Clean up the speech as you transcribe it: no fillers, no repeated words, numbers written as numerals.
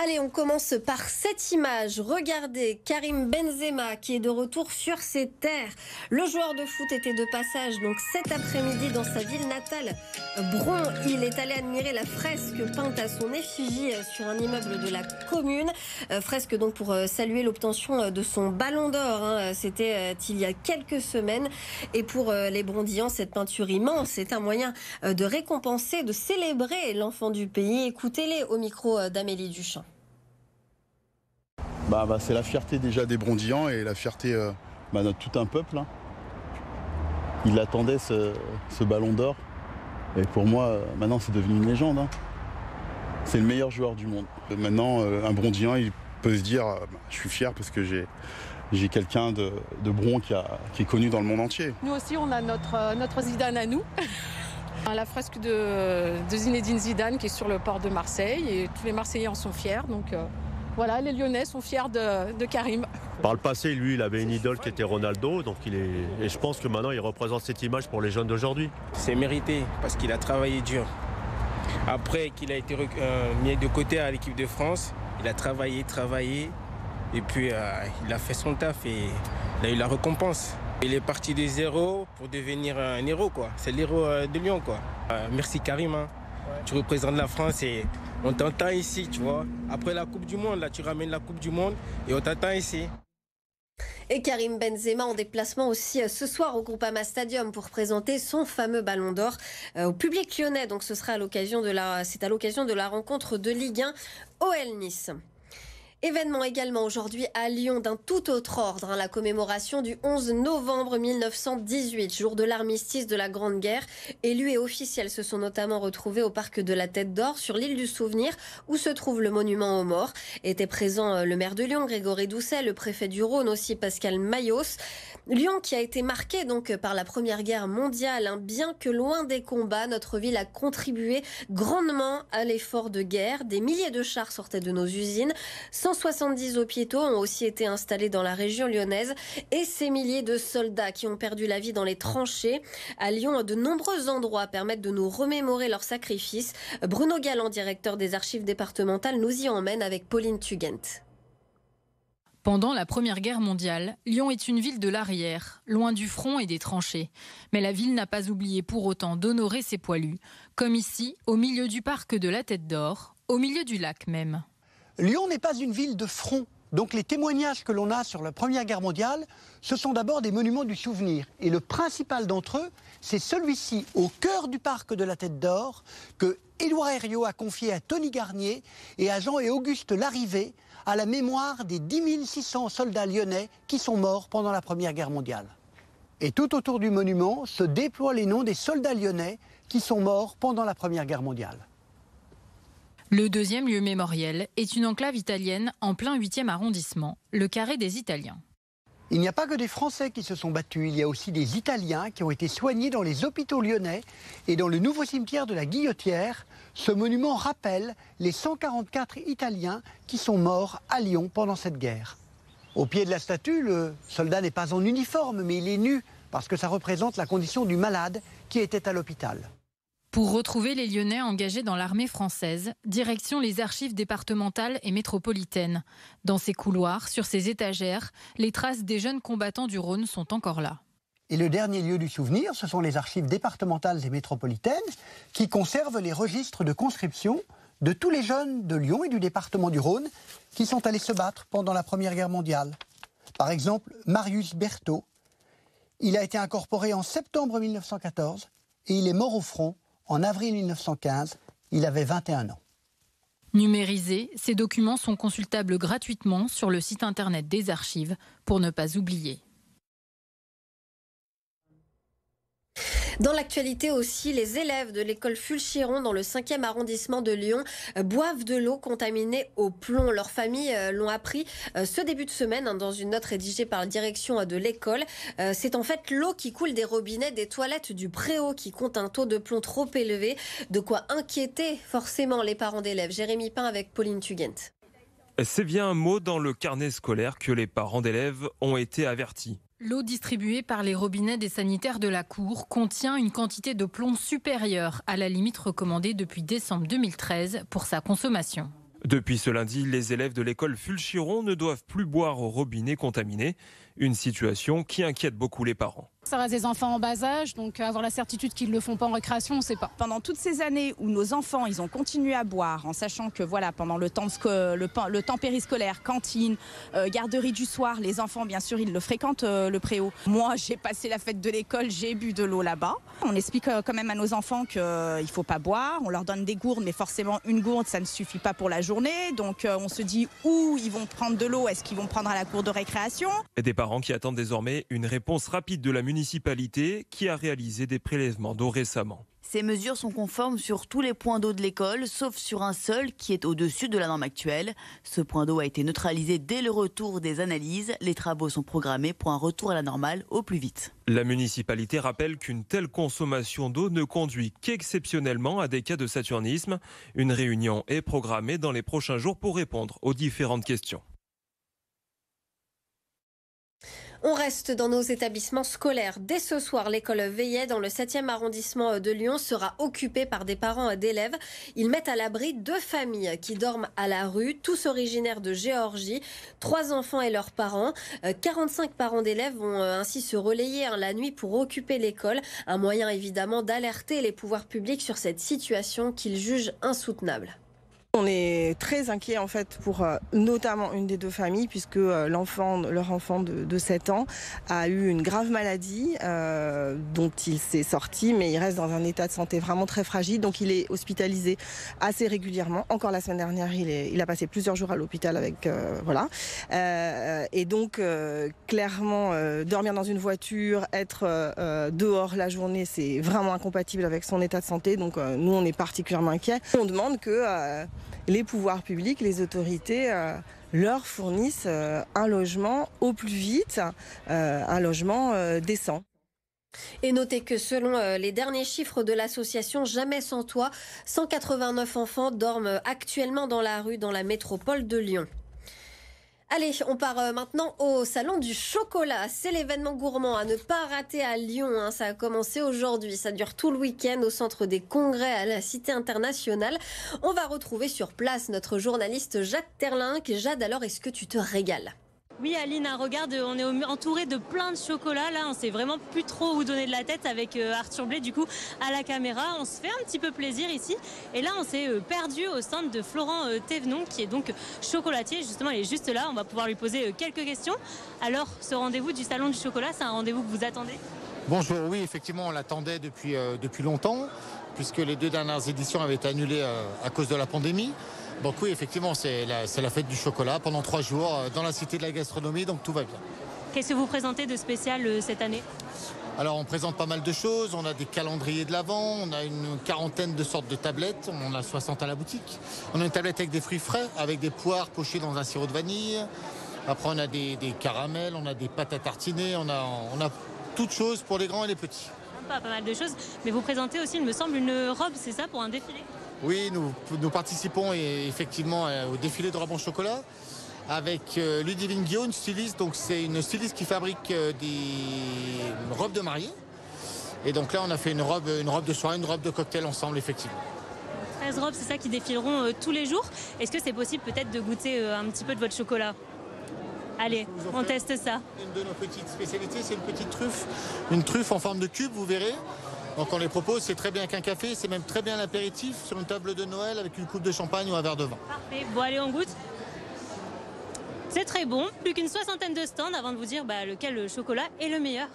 Allez, on commence par cette image. Regardez, Karim Benzema qui est de retour sur ses terres. Le joueur de foot était de passage donc cet après-midi dans sa ville natale, Bron. Il est allé admirer la fresque peinte à son effigie sur un immeuble de la commune. Fresque donc pour saluer l'obtention de son ballon d'or. C'était il y a quelques semaines. Et pour les Brondillans, cette peinture immense est un moyen de récompenser, de célébrer l'enfant du pays. Écoutez-les au micro d'Amélie Duchamp. C'est la fierté déjà des Brondillans et la fierté de tout un peuple. Il attendait ce ballon d'or. Et pour moi, maintenant, c'est devenu une légende. C'est le meilleur joueur du monde. Maintenant, un Brondillan, il peut se dire je suis fier parce que j'ai quelqu'un de Bron qui est connu dans le monde entier. Nous aussi, on a notre Zidane à nous. La fresque de Zinedine Zidane qui est sur le port de Marseille. Et tous les Marseillais en sont fiers. Donc, voilà, les Lyonnais sont fiers de Karim. Par le passé, lui, il avait une idole qui était Ronaldo, et je pense que maintenant, il représente cette image pour les jeunes d'aujourd'hui. C'est mérité parce qu'il a travaillé dur. Après qu'il a été mis de côté à l'équipe de France, il a travaillé, et puis il a fait son taf et il a eu la récompense. Il est parti de zéro pour devenir un héros, quoi. C'est l'héros de Lyon, quoi. Merci Karim, Tu représentes la France et on t'entend ici, tu vois. Après la Coupe du Monde, là, tu ramènes la Coupe du Monde et on t'entend ici. Et Karim Benzema en déplacement aussi ce soir au Groupama Stadium pour présenter son fameux ballon d'or au public lyonnais. Donc ce sera à l'occasion de la rencontre de Ligue 1 OL Nice. Événement également aujourd'hui à Lyon d'un tout autre ordre, la commémoration du 11 novembre 1918, jour de l'armistice de la Grande Guerre. Élus et officiels se sont notamment retrouvés au parc de la Tête d'Or sur l'île du Souvenir où se trouve le monument aux morts. Était présent le maire de Lyon, Grégory Doucet, le préfet du Rhône aussi, Pascal Mayos. Lyon qui a été marqué donc par la Première Guerre mondiale, bien que loin des combats, notre ville a contribué grandement à l'effort de guerre. Des milliers de chars sortaient de nos usines. 170 hôpitaux ont aussi été installés dans la région lyonnaise et ces milliers de soldats qui ont perdu la vie dans les tranchées. À Lyon, de nombreux endroits permettent de nous remémorer leurs sacrifices. Bruno Galland, directeur des archives départementales, nous y emmène avec Pauline Tugent. Pendant la Première Guerre mondiale, Lyon est une ville de l'arrière, loin du front et des tranchées. Mais la ville n'a pas oublié pour autant d'honorer ses poilus, comme ici, au milieu du parc de la Tête d'Or, au milieu du lac même. Lyon n'est pas une ville de front. Donc les témoignages que l'on a sur la Première Guerre mondiale, ce sont d'abord des monuments du souvenir. Et le principal d'entre eux, c'est celui-ci, au cœur du parc de la Tête d'Or, que Édouard Herriot a confié à Tony Garnier et à Jean et Auguste Larrivé, à la mémoire des 10 600 soldats lyonnais qui sont morts pendant la Première Guerre mondiale. Et tout autour du monument se déploient les noms des soldats lyonnais qui sont morts pendant la Première Guerre mondiale. Le deuxième lieu mémoriel est une enclave italienne en plein 8e arrondissement, le Carré des Italiens. Il n'y a pas que des Français qui se sont battus, il y a aussi des Italiens qui ont été soignés dans les hôpitaux lyonnais et dans le nouveau cimetière de la Guillotière. Ce monument rappelle les 144 Italiens qui sont morts à Lyon pendant cette guerre. Au pied de la statue, le soldat n'est pas en uniforme, mais il est nu, parce que ça représente la condition du malade qui était à l'hôpital. Pour retrouver les Lyonnais engagés dans l'armée française, direction les archives départementales et métropolitaines. Dans ces couloirs, sur ces étagères, les traces des jeunes combattants du Rhône sont encore là. Et le dernier lieu du souvenir, ce sont les archives départementales et métropolitaines qui conservent les registres de conscription de tous les jeunes de Lyon et du département du Rhône qui sont allés se battre pendant la Première Guerre mondiale. Par exemple, Marius Berthaud. Il a été incorporé en septembre 1914 et il est mort au front en avril 1915, il avait 21 ans. Numérisés, ces documents sont consultables gratuitement sur le site internet des archives pour ne pas oublier. Dans l'actualité aussi, les élèves de l'école Fulchiron dans le 5e arrondissement de Lyon boivent de l'eau contaminée au plomb. Leurs familles l'ont appris ce début de semaine dans une note rédigée par la direction de l'école. C'est en fait l'eau qui coule des robinets des toilettes du Préau qui compte un taux de plomb trop élevé. De quoi inquiéter forcément les parents d'élèves. Jérémy Pain avec Pauline Tugent. C'est bien un mot dans le carnet scolaire que les parents d'élèves ont été avertis. L'eau distribuée par les robinets des sanitaires de la cour contient une quantité de plomb supérieure à la limite recommandée depuis décembre 2013 pour sa consommation. Depuis ce lundi, les élèves de l'école Fulchiron ne doivent plus boire au robinet contaminé. Une situation qui inquiète beaucoup les parents. Ça reste des enfants en bas âge, donc avoir la certitude qu'ils ne le font pas en récréation, on ne sait pas. Pendant toutes ces années où nos enfants ils ont continué à boire, en sachant que voilà, pendant le temps périscolaire, cantine, garderie du soir, les enfants bien sûr ils le fréquentent le préau. Moi j'ai passé la fête de l'école, j'ai bu de l'eau là-bas. On explique quand même à nos enfants qu'il ne faut pas boire, on leur donne des gourdes, mais forcément une gourde ça ne suffit pas pour la journée. Donc on se dit où ils vont prendre de l'eau, est-ce qu'ils vont prendre à la cour de récréation? Et des parents qui attendent désormais une réponse rapide de la municipalité qui a réalisé des prélèvements d'eau récemment. Ces mesures sont conformes sur tous les points d'eau de l'école, sauf sur un seul qui est au-dessus de la norme actuelle. Ce point d'eau a été neutralisé dès le retour des analyses. Les travaux sont programmés pour un retour à la normale au plus vite. La municipalité rappelle qu'une telle consommation d'eau ne conduit qu'exceptionnellement à des cas de saturnisme. Une réunion est programmée dans les prochains jours pour répondre aux différentes questions. On reste dans nos établissements scolaires. Dès ce soir, l'école Veillet dans le 7e arrondissement de Lyon sera occupée par des parents d'élèves. Ils mettent à l'abri 2 familles qui dorment à la rue, tous originaires de Géorgie, 3 enfants et leurs parents. 45 parents d'élèves vont ainsi se relayer la nuit pour occuper l'école. Un moyen évidemment d'alerter les pouvoirs publics sur cette situation qu'ils jugent insoutenable. On est très inquiets en fait pour notamment une des 2 familles puisque leur enfant de 7 ans a eu une grave maladie dont il s'est sorti mais il reste dans un état de santé vraiment très fragile, donc il est hospitalisé assez régulièrement. Encore la semaine dernière il a passé plusieurs jours à l'hôpital avec et donc clairement dormir dans une voiture, être dehors la journée, c'est vraiment incompatible avec son état de santé, donc nous on est particulièrement inquiets. On demande que les pouvoirs publics, les autorités leur fournissent un logement au plus vite, un logement décent. Et notez que selon les derniers chiffres de l'association Jamais sans toit, 189 enfants dorment actuellement dans la rue dans la métropole de Lyon. Allez, on part maintenant au Salon du Chocolat. C'est l'événement gourmand à ne pas rater à Lyon. Ça a commencé aujourd'hui. Ça dure tout le week-end au centre des congrès à la Cité internationale. On va retrouver sur place notre journaliste Jade Terlinck. Jade, alors, est-ce que tu te régales ? Oui Aline, regarde, on est entouré de plein de chocolat. Là, on sait vraiment plus trop où donner de la tête avec Arthur Blais, du coup, à la caméra. On se fait un petit peu plaisir ici. Et là, on s'est perdu au stand de Florent Thévenon, qui est donc chocolatier. Justement, il est juste là. On va pouvoir lui poser quelques questions. Alors, ce rendez-vous du Salon du Chocolat, c'est un rendez-vous que vous attendez ? Bonjour, oui, effectivement, on l'attendait depuis longtemps, puisque les 2 dernières éditions avaient été annulées à cause de la pandémie. Donc oui, effectivement, c'est la fête du chocolat pendant 3 jours dans la Cité de la Gastronomie, donc tout va bien. Qu'est-ce que vous présentez de spécial cette année ? Alors on présente pas mal de choses, on a des calendriers de l'Avent, on a une 40aine de sortes de tablettes, on en a 60 à la boutique. On a une tablette avec des fruits frais, avec des poires pochées dans un sirop de vanille. Après on a des caramels, on a des pâtes à tartiner, on a toutes choses pour les grands et les petits. Pas mal de choses, mais vous présentez aussi, il me semble, une robe, c'est ça, pour un défilé ? Oui, nous participons effectivement au défilé de robes en chocolat avec Ludivine Guillaume, une styliste. Donc c'est une styliste qui fabrique des robes de mariée. Et donc là, on a fait une robe de soirée, une robe de cocktail ensemble, effectivement. 13 robes, c'est ça, qui défileront tous les jours. Est-ce que c'est possible peut-être de goûter un petit peu de votre chocolat ? Allez, on teste ça. Une de nos petites spécialités, c'est une truffe en forme de cube, vous verrez. Donc on les propose, c'est très bien qu'un café, c'est même très bien l'apéritif sur une table de Noël avec une coupe de champagne ou un verre de vin. Parfait, bon allez on goûte. C'est très bon, plus qu'une 60aine de stands avant de vous dire lequel chocolat est le meilleur.